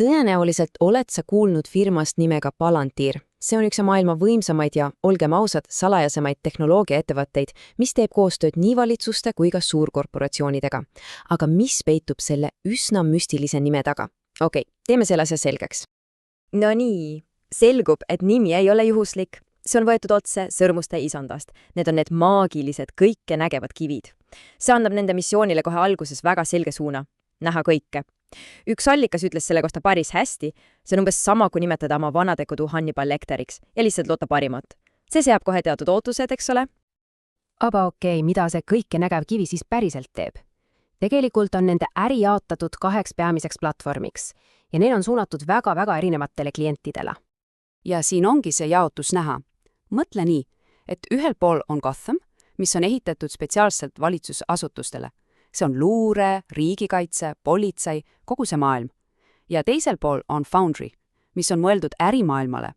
Tõenäoliselt oled sa kuulnud firmast nimega Palantir. See on üks maailma võimsamaid ja, olgem ausad, salajasemaid tehnoloogiaettevõtteid, mis teeb koostööd nii valitsuste kui ka suurkorporatsioonidega. Aga mis peitub selle üsna müstilise nime taga? Okei, teeme selle asja selgeks. No nii, selgub, et nimi ei ole juhuslik. See on võetud otse sõrmuste isandast. Need on need maagilised, kõike nägevad kivid. See annab nende missioonile kohe alguses väga selge suuna. Näha kõike. Üks allikas ütles selle kohta päris hästi, see on umbes sama, kui nimetada oma vanadekodu Hannibal Lecteriks ja lihtsalt loota parimat. See seab kohe teatud ootused, eks ole? Aga okei, mida see kõike nägev kivi siis päriselt teeb? Tegelikult on nende äri jaotatud 2 peamiseks platvormiks ja neil on suunatud väga-väga erinevatele klientidele. Ja siin ongi see jaotus näha. Mõtle nii, et ühel pool on Gotham, mis on ehitatud spetsiaalselt valitsusasutustele. See on luure, riigikaitse, politsei, kogu see maailm. Ja teisel pool on Foundry, mis on mõeldud ärimaailmale,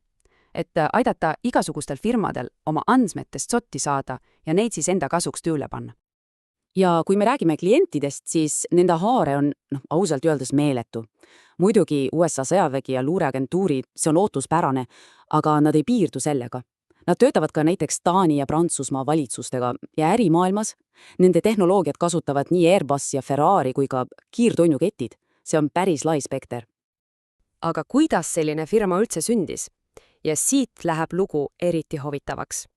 et aidata igasugustel firmadel oma andmetest sotti saada ja neid siis enda kasuks tööle panna. Ja kui me räägime klientidest, siis nende haare on, ausalt öeldes meeletu. Muidugi USA sõjavägi ja luureagentuurid, see on ootuspärane, aga nad ei piirdu sellega. Nad töötavad ka näiteks Taani ja Prantsusmaa valitsustega ja ärimaailmas. Nende tehnoloogiat kasutavad nii Airbus ja Ferrari kui ka kiirtoinuketid. See on päris lai spekter. Aga kuidas selline firma üldse sündis? Ja siit läheb lugu eriti huvitavaks.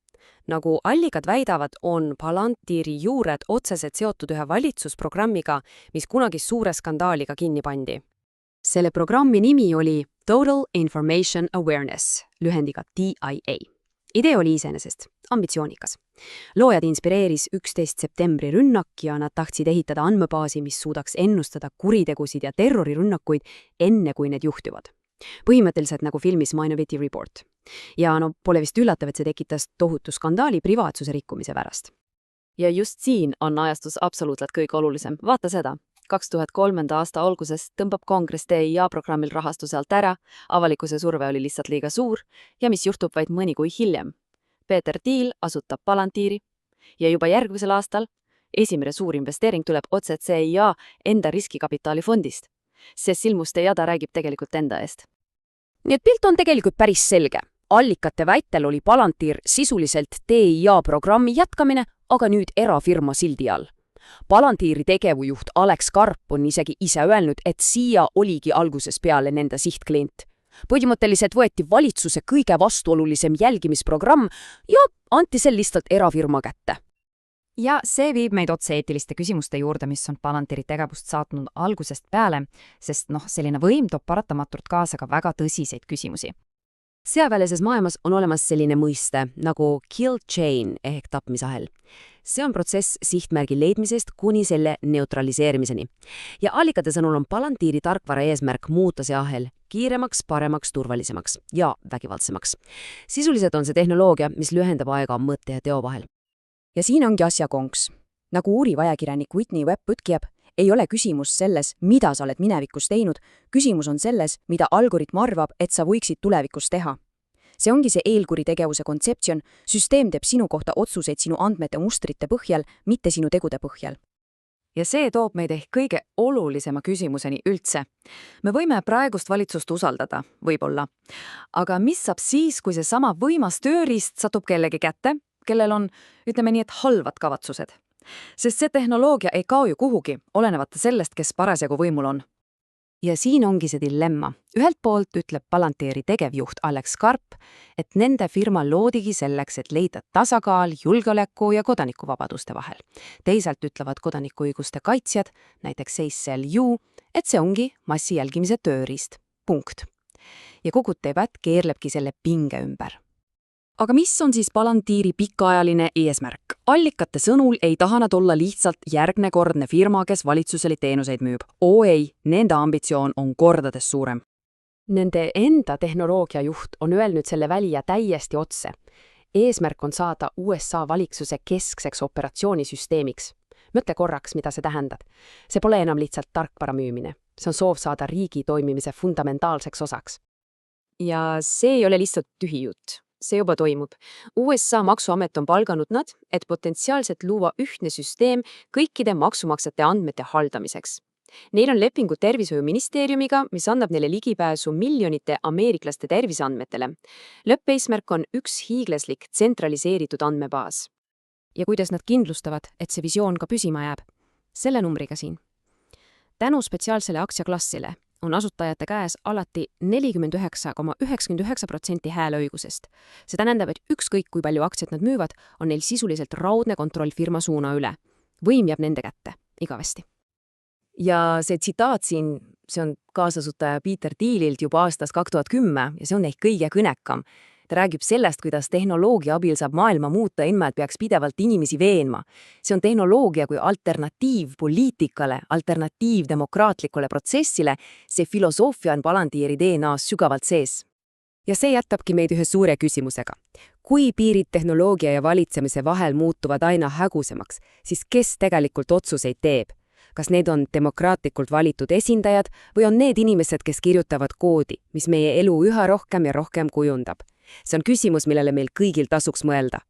Nagu allikad väidavad, on Palantiri juured otseselt seotud ühe valitsusprogrammiga, mis kunagi suure skandaaliga kinni pandi. Selle programmi nimi oli Total Information Awareness, lühendiga TIA. Idee oli iseenesest ambitsioonikas. Loojad inspireeris 11. septembri rünnak ja nad tahtsid ehitada andmebaasi, mis suudaks ennustada kuritegusid ja terrorirünnakuid enne, kui need juhtuvad. Põhimõtteliselt nagu filmis Minority Report. Ja pole vist üllatav, et see tekitas tohutu skandaali privaatsuse rikkumise pärast. Ja just siin on ajastus absoluutselt kõige olulisem. Vaata seda. 2003. aasta alguses tõmbab Kongress TIA programmil rahastuse alt ära, avalikkuse surve oli lihtsalt liiga suur ja mis juhtub vaid mõni kui hiljem. Peter Thiel asutab Palantiri ja juba järgmisel aastal esimene suur investeering tuleb otse TIA enda riskikapitalifondist. See silmuste jada räägib tegelikult enda eest. Nii et pilt on tegelikult päris selge. Allikate väitel oli Palantir sisuliselt TIA programmi jätkamine, aga nüüd erafirma sildi all. Palantiri tegevujuht Alex Karp on isegi ise öelnud, et siia oligi alguses peale nende sihtklient. Põhimõtteliselt võeti valitsuse kõige vastuolulisem jälgimisprogramm ja anti see lihtsalt erafirma kätte. Ja see viib meid otse eetiliste küsimuste juurde, mis on Palantiri tegevust saatnud algusest peale, sest selline võim toob paratamatult kaasa ka väga tõsiseid küsimusi. Sõjaväelises maailmas on olemas selline mõiste nagu kill chain ehk tapmisahel. See on protsess sihtmärgi leidmisest kuni selle neutraliseerimiseni. Ja allikate sõnul on Palantiri tarkvara eesmärk muuta see ahel kiiremaks, paremaks, turvalisemaks ja vägivaldsemaks. Sisuliselt on see tehnoloogia, mis lühendab aega mõtte ja teo vahel. Ja siin ongi asja konks. Nagu uuriv ajakirjanik Whitney Webb ütleb, ei ole küsimus selles, mida sa oled minevikus teinud, küsimus on selles, mida algoritm arvab, et sa võiksid tulevikus teha. See ongi see eelkuritegevuse kontseptsioon, süsteem teeb sinu kohta otsuseid sinu andmete mustrite põhjal, mitte sinu tegude põhjal. Ja see toob meid ehk kõige olulisema küsimuseni üldse. Me võime praegust valitsust usaldada, võib-olla. Aga mis saab siis, kui see sama võimas tööriist satub kellegi kätte, kellel on, ütleme nii, et halvad kavatsused? Sest see tehnoloogia ei kao ju kuhugi, olenevata sellest, kes parasjagu võimul on. Ja siin ongi see dilemma. Ühelt poolt ütleb Palantiri tegevjuht Alex Karp, et nende firma loodigi selleks, et leida tasakaal julgeoleku ja kodanikuvabaduste vahel. Teisalt ütlevad kodanikuõiguste kaitsjad, näiteks ACLU, et see ongi massijälgimise tööriist. Punkt. Ja kogu debatt keerlebki selle pinge ümber. Aga mis on siis Palantiri pikaajaline eesmärk? Allikate sõnul ei taha nad olla lihtsalt järgnekordne firma, kes valitsusele teenuseid müüb. Ei, nende ambitsioon on kordades suurem. Nende enda tehnoloogiajuht on öelnud selle välja täiesti otse. Eesmärk on saada USA valitsuse keskseks operatsioonisüsteemiks. Mõtle korraks, mida see tähendab. See pole enam lihtsalt tarkvara müümine. See on soov saada riigi toimimise fundamentaalseks osaks. Ja see ei ole lihtsalt tühi jutt. See juba toimub. USA maksuamet on palganud nad, et potentsiaalselt luua ühtne süsteem kõikide maksumaksjate andmete haldamiseks. Neil on lepingud tervishoiuministeeriumiga, mis annab neile ligipääsu miljonite ameeriklaste terviseandmetele. Lõppeesmärk on üks hiiglaslik tsentraliseeritud andmebaas. Ja kuidas nad kindlustavad, et see visioon ka püsima jääb? Selle numbriga siin. Tänu spetsiaalsele aktsiaklassile on asutajate käes alati 49,99% hääleõigusest. See tähendab, et ükskõik kui palju aktsiat nad müüvad, on neil sisuliselt raudne kontroll firma suuna üle. Võim jääb nende kätte, igavesti. Ja see tsitaat siin, see on kaasasutaja Peter Thielilt juba aastast 2010 ja see on ehk kõige kõnekam. Ta räägib sellest, kuidas tehnoloogia abil saab maailma muuta, ilma et peaks pidevalt inimesi veenma. See on tehnoloogia kui alternatiiv poliitikale, alternatiiv demokraatlikule protsessile. See filosoofia on Palantiiri DNA-s sügavalt sees. Ja see jätabki meid ühe suure küsimusega. Kui piirid tehnoloogia ja valitsemise vahel muutuvad aina hägusemaks, siis kes tegelikult otsuseid teeb? Kas need on demokraatlikult valitud esindajad või on need inimesed, kes kirjutavad koodi, mis meie elu üha rohkem ja rohkem kujundab? See on küsimus, millele meil kõigil tasuks mõelda.